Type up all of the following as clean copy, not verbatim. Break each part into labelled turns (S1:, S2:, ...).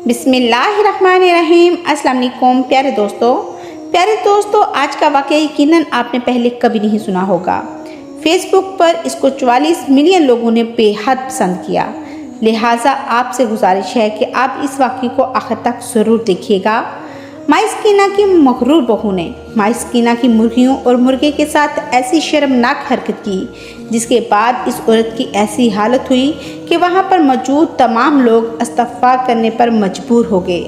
S1: बिस्मिल्लाहिर्रहमानिर्रहीम। अस्सलाम वालेकुम प्यारे दोस्तों, आज का वाक़या यकीनन आपने पहले कभी नहीं सुना होगा। फेसबुक पर इसको 44 मिलियन लोगों ने बेहद पसंद किया। लिहाजा आपसे गुजारिश है कि आप इस वाक़ये को आखिर तक ज़रूर देखिएगा। माइस्कीना की मगरूर बहू ने माइस्कीना की मुर्गियों और मुर्गे के साथ ऐसी शर्मनाक हरकत की, जिसके बाद इस औरत की ऐसी हालत हुई कि वहां पर मौजूद तमाम लोग इस्तिग़फ़ार करने पर मजबूर हो गए।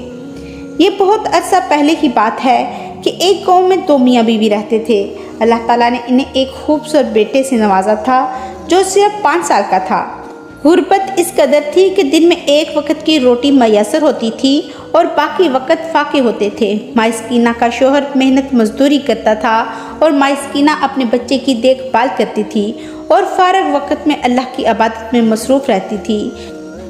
S1: ये बहुत अरसा पहले की बात है कि एक गांव में दो मियाँ बीवी रहते थे। अल्लाह ताला ने इन्हें एक खूबसूरत बेटे से नवाजा था जो सिर्फ 5 साल का था। गुर्बत इस कदर थी कि दिन में एक वक्त की रोटी मैसर होती थी और बाकी वक्त फाके होते थे। माइस्कीना का शोहर मेहनत मजदूरी करता था और माइस्कीना अपने बच्चे की देखभाल करती थी और फारग वक्त में अल्लाह की इबादत में मसरूफ़ रहती थी।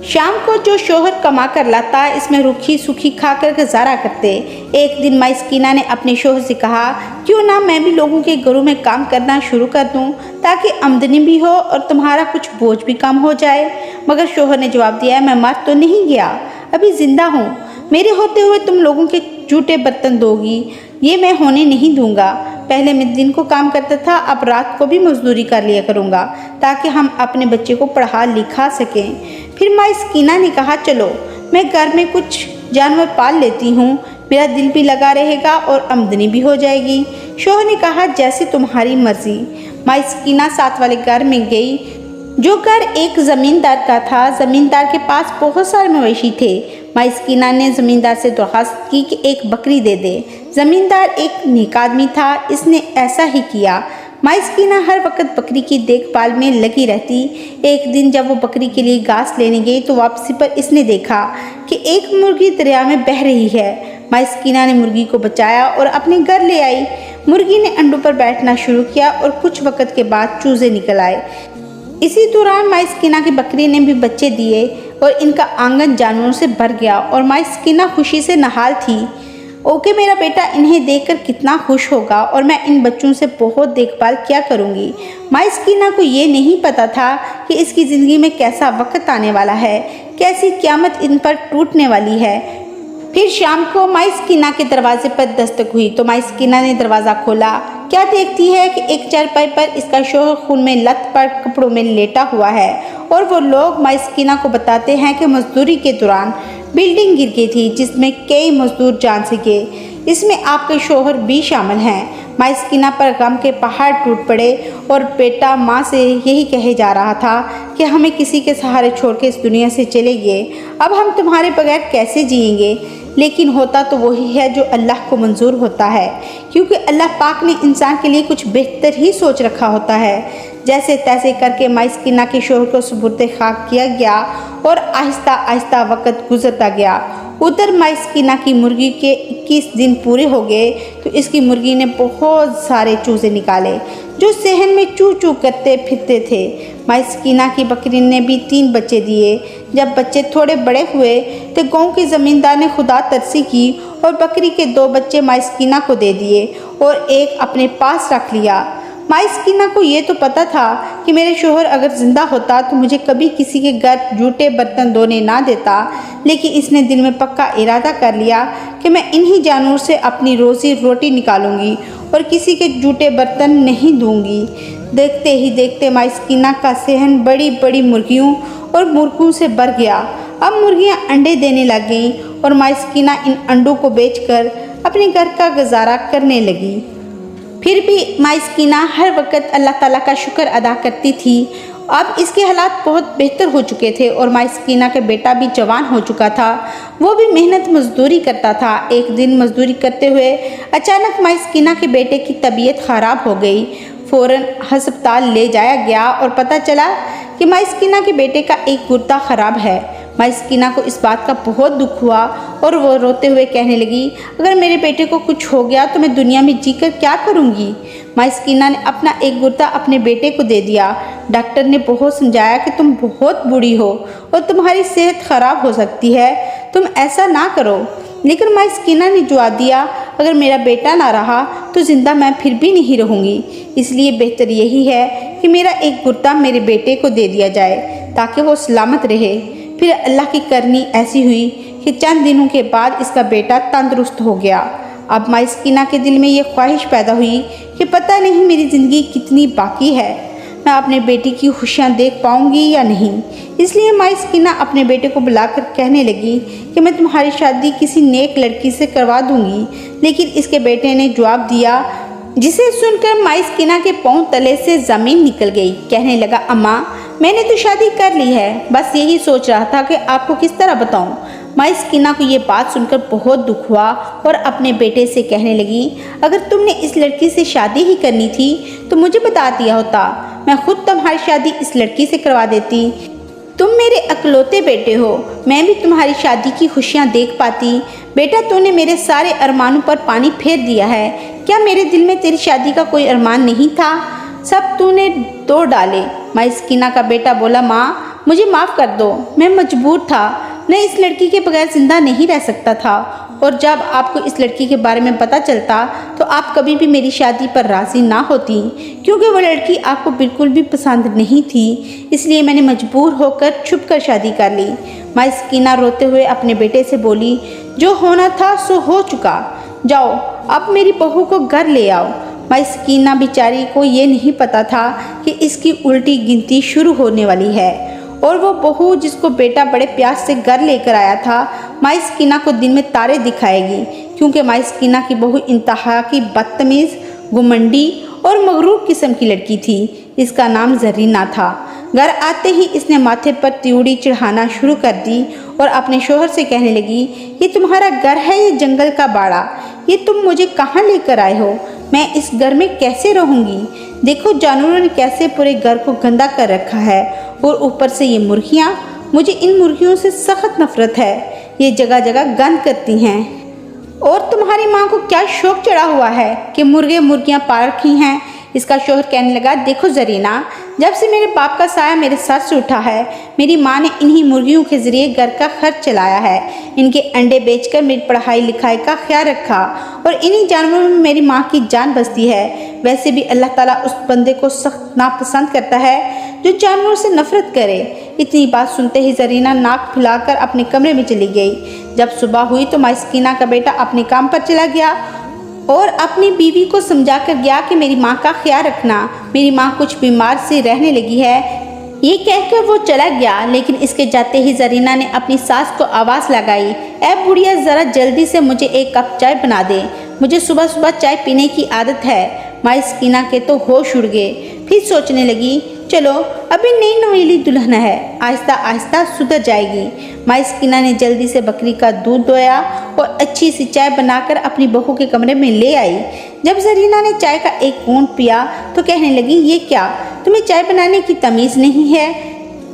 S1: शाम को जो शोहर कमा कर लाता, इसमें रूखी सूखी खाकर गुजारा करते। एक दिन माइस्कीना ने अपने शोहर से कहा, क्यों ना मैं भी लोगों के घरों में काम करना शुरू कर दूं, ताकि आमदनी भी हो और तुम्हारा कुछ बोझ भी कम हो जाए। मगर शोहर ने जवाब दिया, मैं मर तो नहीं गया, अभी जिंदा हूँ। मेरे होते हुए तुम लोगों के जूठे बर्तन दोगी, ये मैं होने नहीं दूंगा। पहले मैं दिन को काम करता था, अब रात को भी मजदूरी कर लिया करूँगा, ताकि हम अपने बच्चे को पढ़ा लिखा सकें। फिर माइस्कीना ने कहा, चलो मैं घर में कुछ जानवर पाल लेती हूँ, मेरा दिल भी लगा रहेगा और आमदनी भी हो जाएगी। शोहर ने कहा, जैसे तुम्हारी मर्जी। माइस्कीना साथ वाले घर में गई, जो घर एक ज़मींदार का था। ज़मींदार के पास बहुत सारे मवेशी थे। माइस्कीना ने ज़मींदार से दरख्वास्त की कि एक बकरी दे दे। ज़मींदार एक नेक आदमी था, इसने ऐसा ही किया। माइस्कीना हर वक्त बकरी की देखभाल में लगी रहती। एक दिन जब वो बकरी के लिए घास लेने गई तो वापसी पर इसने देखा कि एक मुर्गी दरिया में बह रही है। माइस्कीना ने मुर्गी को बचाया और अपने घर ले आई। मुर्गी ने अंडों पर बैठना शुरू किया और कुछ वक्त के बाद चूजे निकल आए। इसी दौरान माइस्कीना की बकरी ने भी बच्चे दिए और इनका आंगन जानवरों से भर गया और माइस्कीना खुशी से नहाल थी। ओके, मेरा बेटा इन्हें देखकर कितना खुश होगा और मैं इन बच्चों से बहुत देखभाल किया करूँगी। माइस्कीना को ये नहीं पता था कि इसकी ज़िंदगी में कैसा वक्त आने वाला है, कैसी क़यामत इन पर टूटने वाली है। फिर शाम को माइस्कीना के दरवाजे पर दस्तक हुई तो माइस्कीना ने दरवाज़ा खोला। क्या देखती है कि एक चारपाई पर इसका शोहर खून में लथपथ कपड़ों में लेटा हुआ है और वो लोग माइस्कीना को बताते हैं कि मजदूरी के दौरान बिल्डिंग गिर गई थी, जिसमें कई मजदूर जान से गए। इसमें आपके शोहर भी शामिल हैं। माइस्कीना पर गम के पहाड़ टूट पड़े और बेटा माँ से यही कहे जा रहा था कि हमें किसी के सहारे छोड़ के इस दुनिया से चले गए, अब हम तुम्हारे बगैर कैसे जिएंगे। लेकिन होता तो वही है जो अल्लाह को मंजूर होता है, क्योंकि अल्लाह पाक ने इंसान के लिए कुछ बेहतर ही सोच रखा होता है। जैसे तैसे करके माइस्कीना के शोहर को सुपुर्द खाक किया गया और आहिस्ता आहिस्ता वक्त गुजरता गया। उधर माइस्कीना की मुर्गी के 21 दिन पूरे हो गए तो इसकी मुर्गी ने बहुत सारे चूजे निकाले जो सहन में चू चू करते फिरते थे। माइस्कीना की बकरी ने भी 3 बच्चे दिए। जब बच्चे थोड़े बड़े हुए तो गांव के ज़मींदार ने खुदा तरसी की और बकरी के 2 बच्चे माइस्कीना को दे दिए और एक अपने पास रख लिया। माइस्कीना को ये तो पता था कि मेरे शोहर अगर ज़िंदा होता तो मुझे कभी किसी के घर जूठे बर्तन धोने ना देता, लेकिन इसने दिल में पक्का इरादा कर लिया कि मैं इन्हीं जानवरों से अपनी रोज़ी रोटी निकालूंगी और किसी के जूठे बर्तन नहीं दूंगी। देखते ही देखते माइस्कीना का सहन बड़ी बड़ी मुर्गियों और मुर्गों से भर गया। अब मुर्गियाँ अंडे देने लग गईं और माइस्कीना इन अंडों को बेचकर अपने घर का गुजारा करने लगी। फिर भी माइस्कीना हर वक्त अल्लाह ताला का शुक्र अदा करती थी। अब इसके हालात बहुत बेहतर हो चुके थे और माइस्कीना का बेटा भी जवान हो चुका था। वो भी मेहनत मजदूरी करता था। एक दिन मजदूरी करते हुए अचानक माइस्कीना के बेटे की तबीयत ख़राब हो गई। फ़ौरन अस्पताल ले जाया गया और पता चला कि माइस्कीना के बेटे का एक गुर्दा ख़राब है। माइस्कीना को इस बात का बहुत दुख हुआ और वो रोते हुए कहने लगी, अगर मेरे बेटे को कुछ हो गया तो मैं दुनिया में जीकर क्या करूँगी। माइस्कीना ने अपना एक गुर्दा अपने बेटे को दे दिया। डॉक्टर ने बहुत समझाया कि तुम बहुत बूढ़ी हो और तुम्हारी सेहत ख़राब हो सकती है, तुम ऐसा ना करो। लेकिन माइस्कीना ने जवाब दिया, अगर मेरा बेटा ना रहा तो ज़िंदा मैं फिर भी नहीं रहूँगी, इसलिए बेहतर यही है कि मेरा एक गुर्दा मेरे बेटे को दे दिया जाए ताकि वो सलामत रहे। फिर अल्लाह की करनी ऐसी हुई कि चंद दिनों के बाद इसका बेटा तंदुरुस्त हो गया। अब माई सकीना के दिल में ये ख्वाहिश पैदा हुई कि पता नहीं मेरी ज़िंदगी कितनी बाकी है, मैं अपने बेटे की खुशियाँ देख पाऊँगी या नहीं। इसलिए माई सकीना अपने बेटे को बुलाकर कहने लगी कि मैं तुम्हारी शादी किसी नेक लड़की से करवा दूँगी। लेकिन इसके बेटे ने जवाब दिया, जिसे सुनकर माई सकीना के पाँव तले से ज़मीन निकल गई। कहने लगा, अम्मा मैंने तो शादी कर ली है, बस यही सोच रहा था कि आपको किस तरह बताऊं। माई सकीना को ये बात सुनकर बहुत दुख हुआ और अपने बेटे से कहने लगी, अगर तुमने इस लड़की से शादी ही करनी थी तो मुझे बता दिया होता, मैं खुद तुम्हारी शादी इस लड़की से करवा देती। तुम मेरे अकलौते बेटे हो, मैं भी तुम्हारी शादी की खुशियाँ देख पाती। बेटा तूने मेरे सारे अरमानों पर पानी फेर दिया है। क्या मेरे दिल में तेरी शादी का कोई अरमान नहीं था? सब तूने तोड़ डाले। माई सकीना का बेटा बोला, माँ मुझे माफ़ कर दो, मैं मजबूर था, मैं इस लड़की के बगैर ज़िंदा नहीं रह सकता था। और जब आपको इस लड़की के बारे में पता चलता तो आप कभी भी मेरी शादी पर राज़ी ना होती, क्योंकि वो लड़की आपको बिल्कुल भी पसंद नहीं थी। इसलिए मैंने मजबूर होकर छुप कर शादी कर ली। माई सकीना रोते हुए अपने बेटे से बोली, जो होना था सो हो चुका, जाओ अब मेरी बहू को घर ले आओ। माई सकीना बेचारी को ये नहीं पता था कि इसकी उल्टी गिनती शुरू होने वाली है और वो बहू जिसको बेटा बड़े प्यार से घर लेकर आया था, माई सकीना को दिन में तारे दिखाएगी, क्योंकि माई सकीना की बहू इंतहा की बदतमीज़, घुमंडी और मगरूर किस्म की लड़की थी। इसका नाम जरीना था। घर आते ही इसने माथे पर त्योड़ी चढ़ाना शुरू कर दी और अपने शोहर से कहने लगी, ये तुम्हारा घर है या जंगल का बाड़ा? ये तुम मुझे कहाँ लेकर आए हो? मैं इस घर में कैसे रहूँगी? देखो जानवरों ने कैसे पूरे घर को गंदा कर रखा है, और ऊपर से ये मुर्गियाँ, मुझे इन मुर्गियों से सख्त नफरत है। ये जगह जगह गंद करती हैं। और तुम्हारी माँ को क्या शौक चढ़ा हुआ है कि मुर्गे मुर्गियाँ पाल रखी हैं? इसका शोहर कहने लगा, देखो जरीना, जब से मेरे बाप का साया मेरे सर से उठा है, मेरी माँ ने इन्हीं मुर्गियों के ज़रिए घर का खर्च चलाया है। इनके अंडे बेचकर मेरी पढ़ाई लिखाई का ख्याल रखा और इन्हीं जानवरों में मेरी माँ की जान बसती है। वैसे भी अल्लाह ताला उस बंदे को सख्त नापसंद करता है जो जानवरों से नफरत करे। इतनी बात सुनते ही जरीना नाक फुलाकर अपने कमरे में चली गई। जब सुबह हुई तो माई सकीना का बेटा अपने काम पर चला गया और अपनी बीवी को समझा कर गया कि मेरी माँ का ख्याल रखना, मेरी माँ कुछ बीमार सी रहने लगी है। ये कहकर वो चला गया, लेकिन इसके जाते ही जरीना ने अपनी सास को आवाज़ लगाई, ऐ बुढ़िया ज़रा जल्दी से मुझे एक कप चाय बना दे, मुझे सुबह सुबह चाय पीने की आदत है। माई सकीना के तो होश उड़ गए। फिर सोचने लगी, चलो अभी नई नवेली दुल्हन है, आहिस्ता आहिस्ता सुधर जाएगी। माई सकीना ने जल्दी से बकरी का दूध दोया और अच्छी सी चाय बनाकर अपनी बहू के कमरे में ले आई। जब जरीना ने चाय का एक घूंट पिया तो कहने लगी, ये क्या, तुम्हें चाय बनाने की तमीज़ नहीं है?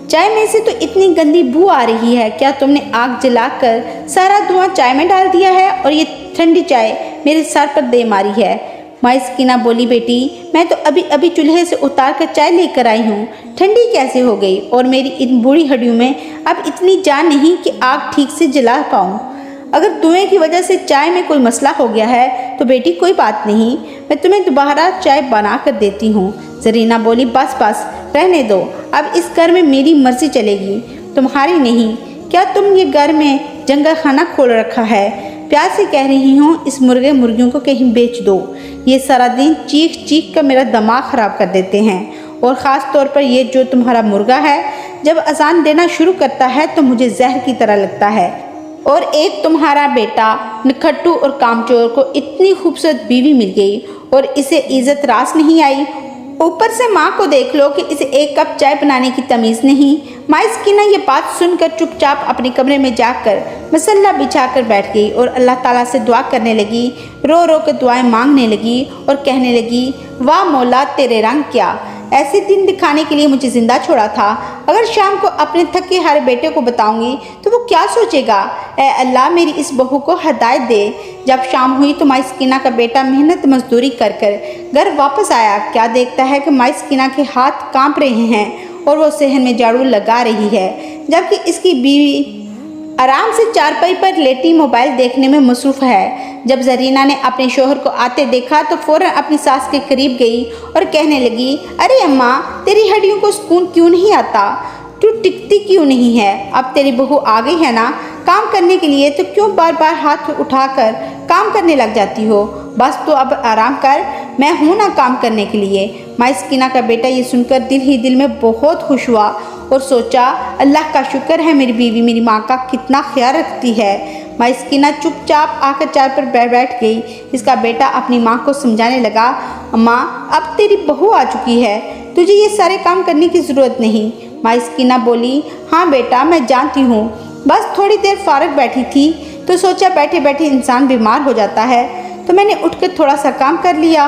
S1: चाय में से तो इतनी गंदी बू आ रही है, क्या तुमने आग जलाकर सारा धुआं चाय में डाल दिया है और ये ठंडी चाय मेरे सर पर दे मारी है? माई सकीना बोली, बेटी मैं तो अभी अभी चूल्हे से उतार कर चाय लेकर आई हूँ, ठंडी कैसे हो गई? और मेरी इन बूढ़ी हड्डियों में अब इतनी जान नहीं कि आग ठीक से जला पाऊँ। अगर धुएं की वजह से चाय में कोई मसला हो गया है तो बेटी कोई बात नहीं, मैं तुम्हें दोबारा चाय बना कर देती हूँ। जरीना बोली, बस बस रहने दो, अब इस घर में मेरी मर्जी चलेगी, तुम्हारी नहीं। क्या तुम ये घर में जंगल खाना खोल रखा है? प्यार से कह रही हूँ, इस मुर्गे मुर्गियों को कहीं बेच दो। ये सारा दिन चीख चीख कर मेरा दिमाग ख़राब कर देते हैं, और ख़ास तौर पर ये जो तुम्हारा मुर्गा है, जब अजान देना शुरू करता है तो मुझे जहर की तरह लगता है। और एक तुम्हारा बेटा नखट्टू और कामचोर को इतनी खूबसूरत बीवी मिल गई और इसे इज्जत रास नहीं आई, ऊपर से माँ को देख लो कि इसे एक कप चाय बनाने की तमीज़ नहीं। माई सकीना ये बात सुनकर चुपचाप अपने कमरे में जाकर मसल्ला बिछाकर बैठ गई और अल्लाह ताला से दुआ करने लगी, रो रो कर दुआएं मांगने लगी और कहने लगी, वाह मौला तेरे रंग क्या, ऐसे दिन दिखाने के लिए मुझे ज़िंदा छोड़ा था। अगर शाम को अपने थके हारे बेटे को बताऊंगी तो वो क्या सोचेगा? ऐ अल्लाह मेरी इस बहू को हिदायत दे। जब शाम हुई तो माई सकीना का बेटा मेहनत मजदूरी कर घर वापस आया। क्या देखता है कि माई सकीना के हाथ कांप रहे हैं और वो सहन में झाड़ू लगा रही है, जबकि इसकी बीवी आराम से चारपाई पर लेटी मोबाइल देखने में मसरूफ़ है। जब जरीना ने अपने शोहर को आते देखा तो फ़ौरन अपनी सास के करीब गई और कहने लगी, अरे अम्मा तेरी हड्डियों को सुकून क्यों नहीं आता? तू टिकती क्यों नहीं है? अब तेरी बहू आ गई है ना काम करने के लिए, तो क्यों बार बार हाथ उठाकर काम करने लग जाती हो? बस तो अब आराम कर, मैं हूँ ना काम करने के लिए। माइस्कीना का बेटा ये सुनकर दिल ही दिल में बहुत खुश हुआ और सोचा, अल्लाह का शुक्र है मेरी बीवी मेरी माँ का कितना ख्याल रखती है। माइस्कीना चुपचाप आकर चाय पर बैठ गई। इसका बेटा अपनी माँ को समझाने लगा, अम्मा अब तेरी बहू आ चुकी है, तुझे ये सारे काम करने की ज़रूरत नहीं। माइस्कीना बोली, हाँ बेटा मैं जानती हूँ, बस थोड़ी देर फारग बैठी थी तो सोचा बैठे बैठे इंसान बीमार हो जाता है तो मैंने उठकर थोड़ा सा काम कर लिया।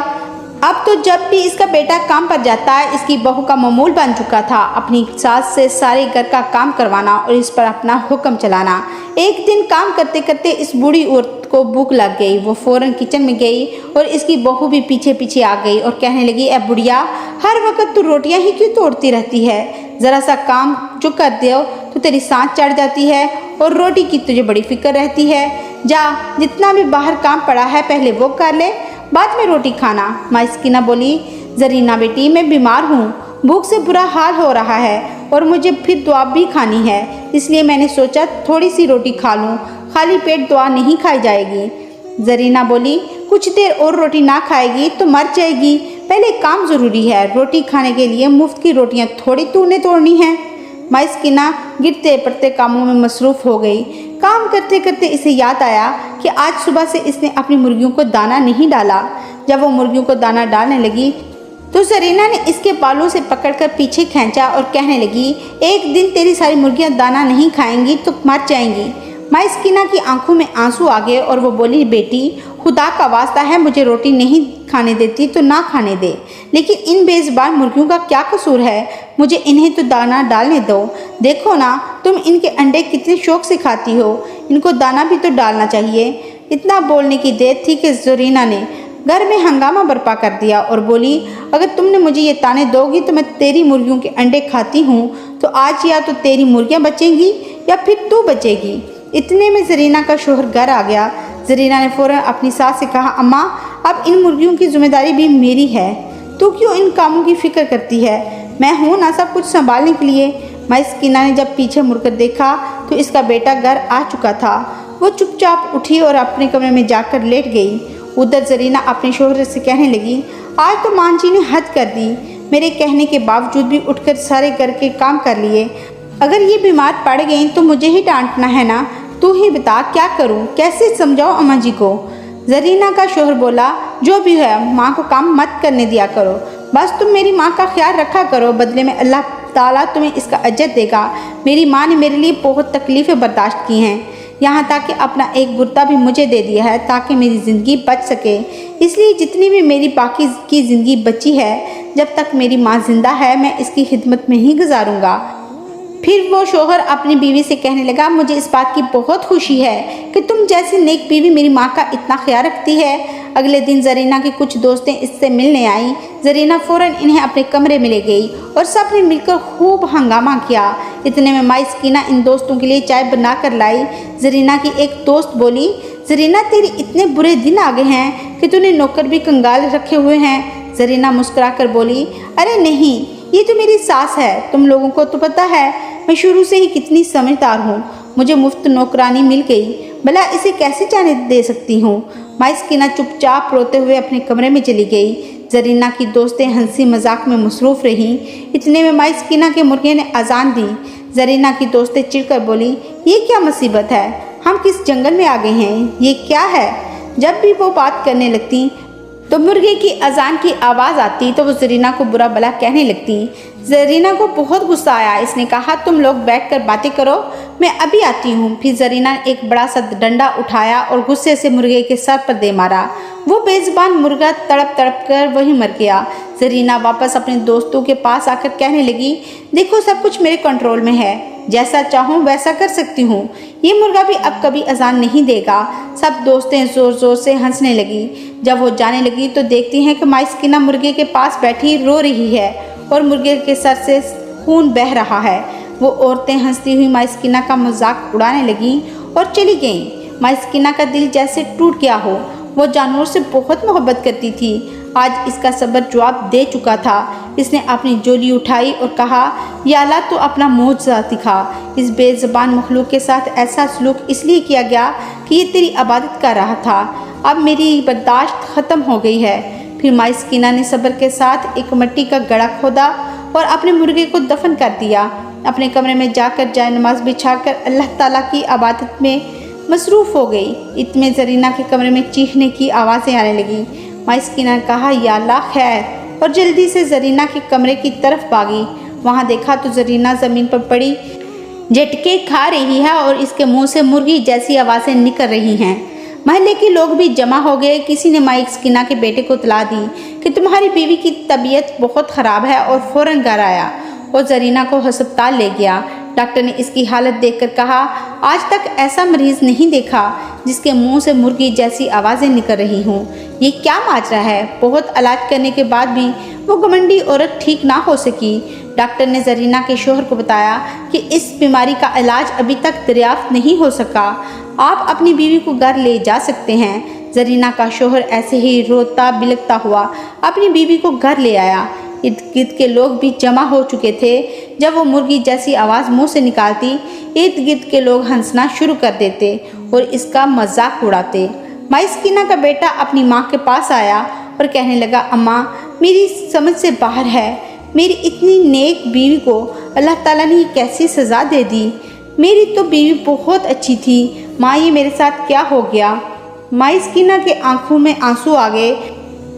S1: अब तो जब भी इसका बेटा काम पर जाता है इसकी बहू का मामूल बन चुका था अपनी सास से सारे घर का काम करवाना और इस पर अपना हुक्म चलाना। एक दिन काम करते करते इस बूढ़ी औरत को भूख लग गई। वो फौरन किचन में गई और इसकी बहू भी पीछे पीछे आ गई और कहने लगी, ए बुढ़िया हर वक्त तू रोटियां ही क्यों तोड़ती रहती है? ज़रा सा काम जो कर दो तो तेरी सांस चढ़ जाती है और रोटी की तुझे बड़ी फिक्र रहती है। जा जितना भी बाहर काम पड़ा है पहले वो कर ले, बाद में रोटी खाना। माइस्कीना बोली, जरीना बेटी मैं बीमार हूँ, भूख से बुरा हाल हो रहा है और मुझे फिर दुआ भी खानी है, इसलिए मैंने सोचा थोड़ी सी रोटी खा लूँ, खाली पेट दुआ नहीं खाई जाएगी। जरीना बोली, कुछ देर और रोटी ना खाएगी तो मर जाएगी, पहले काम ज़रूरी है, रोटी खाने के लिए मुफ्त की रोटियां थोड़ी तूने तोड़नी है। माइस्कीना गिरते पड़ते कामों में मसरूफ़ हो गई। काम करते करते इसे याद आया कि आज सुबह से इसने अपनी मुर्गियों को दाना नहीं डाला। जब वो मुर्गियों को दाना डालने लगी तो जरीना ने इसके बालों से पकड़कर पीछे खींचा और कहने लगी, एक दिन तेरी सारी मुर्गियां दाना नहीं खाएंगी तो मर जाएंगी। माइस्कीना की आंखों में आंसू आ गए और वो बोली, बेटी खुदा का वास्ता है मुझे रोटी नहीं खाने देती तो ना खाने दे, लेकिन इन बेज़ुबान मुर्गियों का क्या कसूर है? मुझे इन्हें तो दाना डालने दो। देखो ना तुम इनके अंडे कितने शौक से खाती हो, इनको दाना भी तो डालना चाहिए। इतना बोलने की देर थी कि जरीना ने घर में हंगामा बर्पा कर दिया और बोली, अगर तुमने मुझे ये ताने दोगी तो मैं तेरी मुर्गियों के अंडे खाती हूँ तो आज या तो तेरी मुर्गियाँ बचेंगी या फिर तू बचेगी। इतने में जरीना का शोहर घर आ गया। जरीना ने फौरन अपनी सास से कहा, अम्मा अब इन मुर्गियों की जिम्मेदारी भी मेरी है, तू क्यों इन कामों की फिक्र करती है? मैं हूँ ना सब कुछ संभालने के लिए। माइस्कीना ने जब पीछे मुड़कर देखा तो इसका बेटा घर आ चुका था। वो चुपचाप उठी और अपने कमरे में जाकर लेट गई। उधर जरीना अपने शोहर से कहने लगी, आज तो मान जी ने हद कर दी, मेरे कहने के बावजूद भी उठकर सारे घर के काम कर लिए। अगर ये बीमार पड़ गई तो मुझे ही डांटना है ना? तू ही बता क्या करूं, कैसे समझाओ अम्मा जी को? जरीना का शोहर बोला, जो भी है माँ को काम मत करने दिया करो, बस तुम मेरी माँ का ख्याल रखा करो, बदले में अल्लाह ताला तुम्हें इसका अजर देगा। मेरी माँ ने मेरे लिए बहुत तकलीफ़ें बर्दाश्त की हैं, यहाँ तक कि अपना एक बुर्ता भी मुझे दे दिया है ताकि मेरी ज़िंदगी बच सके। इसलिए जितनी भी मेरी बाकी की ज़िंदगी बची है, जब तक मेरी माँ जिंदा है मैं इसकी खिदमत में ही गुजारूंगा। फिर वो शोहर अपनी बीवी से कहने लगा, मुझे इस बात की बहुत खुशी है कि तुम जैसी नेक बीवी मेरी माँ का इतना ख्याल रखती है। अगले दिन जरीना की कुछ दोस्तें इससे मिलने आई। जरीना फ़ौरन इन्हें अपने कमरे में ले गई और सब ने मिलकर खूब हंगामा किया। इतने में माइस्कीना इन दोस्तों के लिए चाय बना कर लाई। जरीना की एक दोस्त बोली, जरीना तेरी इतने बुरे दिन आ गए हैं कि तूने नौकर भी कंगाल रखे हुए हैं। जरीना मुस्कुरा कर बोली, अरे नहीं, ये तो मेरी सास है, तुम लोगों को तो पता है मैं शुरू से ही कितनी समझदार हूँ, मुझे मुफ्त नौकरानी मिल गई, भला इसे कैसे जाने दे सकती हूँ। माइस्कीना चुपचाप रोते हुए अपने कमरे में चली गई। जरीना की दोस्तें हंसी मजाक में मसरूफ़ रहीं। इतने में माइस्कीना के मुर्गे ने अजान दी। जरीना की दोस्तें चिढ़कर बोली, ये क्या मुसीबत है, हम किस जंगल में आ गए हैं, ये क्या है? जब भी वो बात करने लगती तो मुर्गे की अजान की आवाज़ आती तो वो जरीना को बुरा भला कहने लगती। जरीना को बहुत गुस्सा आया। इसने कहा, तुम लोग बैठकर बातें करो, मैं अभी आती हूँ। फिर जरीना ने एक बड़ा सा डंडा उठाया और गुस्से से मुर्गे के सर पर दे मारा। वो बेज़ुबान मुर्गा तड़प तड़प कर वहीं मर गया। जरीना वापस अपने दोस्तों के पास आकर कहने लगी, देखो सब कुछ मेरे कंट्रोल में है, जैसा चाहूँ वैसा कर सकती हूँ, ये मुर्गा भी अब कभी अजान नहीं देगा। सब दोस्तें ज़ोर ज़ोर से हंसने लगी। जब वो जाने लगी तो देखती हैं कि माइस्कीना मुर्गे के पास बैठी रो रही है और मुर्गे के सर से खून बह रहा है। वो औरतें हंसती हुई माइस्कीना का मजाक उड़ाने लगीं और चली गईं। माइस्कीना का दिल जैसे टूट गया हो। वो जानवर से बहुत मोहब्बत करती थी। आज इसका सब्र जवाब दे चुका था। इसने अपनी झोली उठाई और कहा, या अल्लाह तो अपना मौजज़ा दिखा। इस बेज़बान मखलूक के साथ ऐसा सलूक इसलिए किया गया कि ये तेरी इबादत कर रहा था। अब मेरी बर्दाश्त ख़त्म हो गई है। फिर माँ स्कीना ने सब्र के साथ एक मिट्टी का गड़ा खोदा और अपने मुर्गे को दफन कर दिया। अपने कमरे में जाकर जाए नमाज बिछाकर अल्लाह ताला की इबादत में मसरूफ़ हो गई। इतने ज़रीना के कमरे में चीखने की आवाज़ें आने लगी। माँ स्कीना ने कहा, या अल्लाह खैर, और जल्दी से ज़रीना के कमरे की तरफ भागी। वहाँ देखा तो ज़रीना ज़मीन पर पड़ी झटके खा रही है और इसके मुंह से मुर्गी जैसी आवाज़ें निकल रही हैं। महल्ले के लोग भी जमा हो गए। किसी ने माँ स्कीना के बेटे को इत्तला दी कि तुम्हारी बीवी की तबीयत बहुत ख़राब है और फ़ौरन घर आया और ज़रीना को अस्पताल ले गया। डॉक्टर ने इसकी हालत देखकर कहा, आज तक ऐसा मरीज़ नहीं देखा जिसके मुंह से मुर्गी जैसी आवाज़ें निकल रही हों। ये क्या माजरा है? बहुत इलाज करने के बाद भी वो घमंडी औरत ठीक ना हो सकी। डॉक्टर ने ज़रीना के शोहर को बताया कि इस बीमारी का इलाज अभी तक दरियाफ्त नहीं हो सका। आप अपनी बीवी को घर ले जा सकते हैं। ज़रीना का शोहर ऐसे ही रोता बिलखता हुआ अपनी बीवी को घर ले आया। इर्द गिर्द के लोग भी जमा हो चुके थे। जब वो मुर्गी जैसी आवाज़ मुंह से निकालती, इर्द गिर्द के लोग हंसना शुरू कर देते और इसका मजाक उड़ाते। माँ स्कीना का बेटा अपनी माँ के पास आया और कहने लगा, अम्मा, मेरी समझ से बाहर है। मेरी इतनी नेक बीवी को अल्लाह ताला ने कैसी सज़ा दे दी। मेरी तो बीवी बहुत अच्छी थी। माँ, ये मेरे साथ क्या हो गया? माँ स्कीना के आंखों में आंसू आ गए।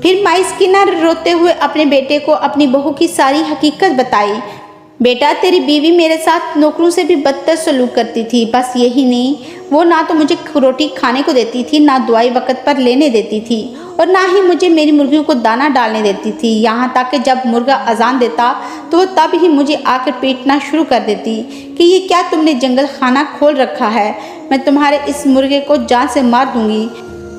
S1: फिर माँ स्कीना रोते हुए अपने बेटे को अपनी बहू की सारी हकीकत बताई। बेटा, तेरी बीवी मेरे साथ नौकरों से भी बदतर सलूक करती थी। बस यही नहीं, वो ना तो मुझे रोटी खाने को देती थी, ना दवाई वक़्त पर लेने देती थी और ना ही मुझे मेरी मुर्गियों को दाना डालने देती थी। यहाँ तक कि जब मुर्गा अजान देता तो वो तब ही मुझे आकर पीटना शुरू कर देती कि ये क्या तुमने जंगल खाना खोल रखा है? मैं तुम्हारे इस मुर्गे को जान से मार दूंगी,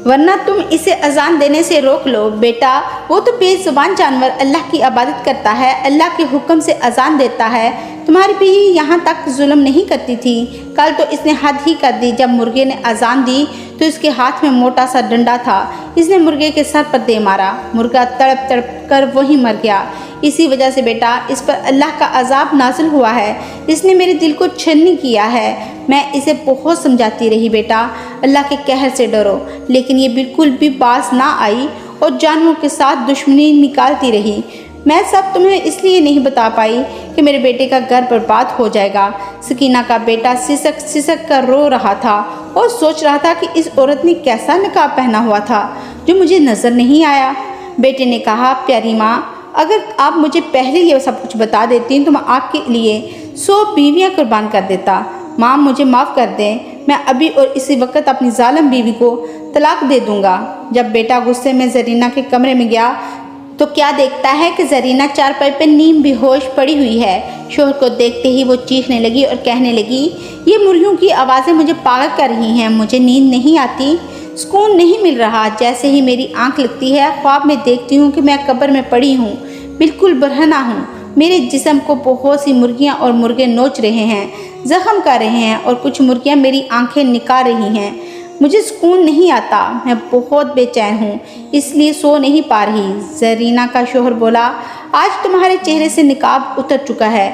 S1: वरना तुम इसे अजान देने से रोक लो। बेटा, वो तो बेजुबान जानवर अल्लाह की इबादत करता है, अल्लाह के हुक्म से अजान देता है। तुम्हारी बीवी यहाँ तक जुल्म नहीं करती थी। कल तो इसने हद ही कर दी। जब मुर्गे ने अजान दी तो इसके हाथ में मोटा सा डंडा था। इसने मुर्गे के सर पर दे मारा। मुर्गा तड़प तड़प कर वहीं मर गया। इसी वजह से बेटा, इस पर अल्लाह का अजाब नाजिल हुआ है। इसने मेरे दिल को छन्नी किया है। मैं इसे बहुत समझाती रही, बेटा, अल्लाह के कहर से डरो, लेकिन ये बिल्कुल भी बाज ना आई और जानवरों के साथ दुश्मनी निकालती रही। मैं सब तुम्हें इसलिए नहीं बता पाई कि मेरे बेटे का घर बर्बाद हो जाएगा। सकीना का बेटा सिसक सिसक कर रो रहा था और सोच रहा था कि इस औरत ने कैसा निकाब पहना हुआ था जो मुझे नज़र नहीं आया। बेटे ने कहा, प्यारी माँ, अगर आप मुझे पहले ये सब कुछ बता देती तो मैं आपके लिए 100 बीवियाँ कुर्बान कर देता। माँ, मुझे माफ़ कर दें, मैं अभी और इसी वक्त अपनी जालिम बीवी को तलाक दे दूँगा। जब बेटा गुस्से में ज़रीना के कमरे में गया तो क्या देखता है कि ज़रीना चारपाई पर नीम बेहोश पड़ी हुई है। शोहर को देखते ही वो चीखने लगी और कहने लगी, ये मुर्गियों की आवाज़ें मुझे पागल कर रही हैं। मुझे नींद नहीं आती, सुकून नहीं मिल रहा। जैसे ही मेरी आंख लगती है, ख्वाब में देखती हूँ कि मैं कब्र में पड़ी हूँ, बिल्कुल बरहना हूँ। मेरे जिस्म को बहुत सी मुर्गियाँ और मुर्गे नोच रहे हैं, जख्म कर रहे हैं और कुछ मुर्गियाँ मेरी आंखें निकाल रही हैं। मुझे सुकून नहीं आता, मैं बहुत बेचैन हूँ, इसलिए सो नहीं पा रही। ज़रीना का शोहर बोला, आज तुम्हारे चेहरे से निकाब उतर चुका है।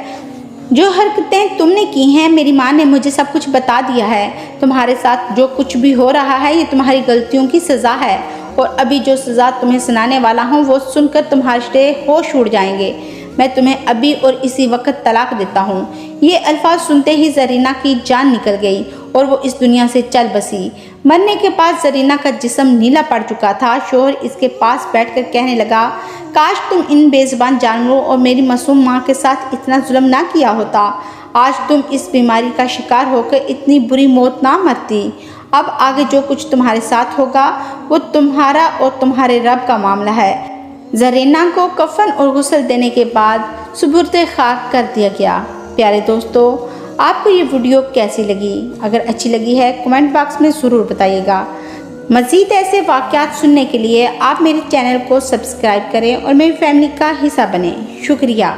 S1: जो हरकतें तुमने की हैं, मेरी माँ ने मुझे सब कुछ बता दिया है। तुम्हारे साथ जो कुछ भी हो रहा है, ये तुम्हारी गलतियों की सज़ा है और अभी जो सज़ा तुम्हें सुनाने वाला हूँ वो सुनकर तुम्हारे होश उड़ जाएंगे। मैं तुम्हें अभी और इसी वक्त तलाक देता हूँ। ये अल्फाज सुनते ही ज़रीना की जान निकल गई और वो इस दुनिया से चल बसी। मरने के बाद ज़रीना का जिस्म नीला पड़ चुका था। शोहर इसके पास बैठकर कहने लगा, काश तुम इन बेज़ुबान जानवरों और मेरी मासूम माँ के साथ इतना जुल्म ना किया होता। आज तुम इस बीमारी का शिकार होकर इतनी बुरी मौत ना मरती। अब आगे जो कुछ तुम्हारे साथ होगा वो तुम्हारा और तुम्हारे रब का मामला है। ज़रीना को कफन और गुस्ल देने के बाद सुबुर्द खाक कर दिया गया। प्यारे दोस्तों, आपको ये वीडियो कैसी लगी? अगर अच्छी लगी है कमेंट बॉक्स में ज़रूर बताइएगा। मज़ीद ऐसे वाक़यात सुनने के लिए आप मेरे चैनल को सब्सक्राइब करें और मेरी फैमिली का हिस्सा बनें। शुक्रिया।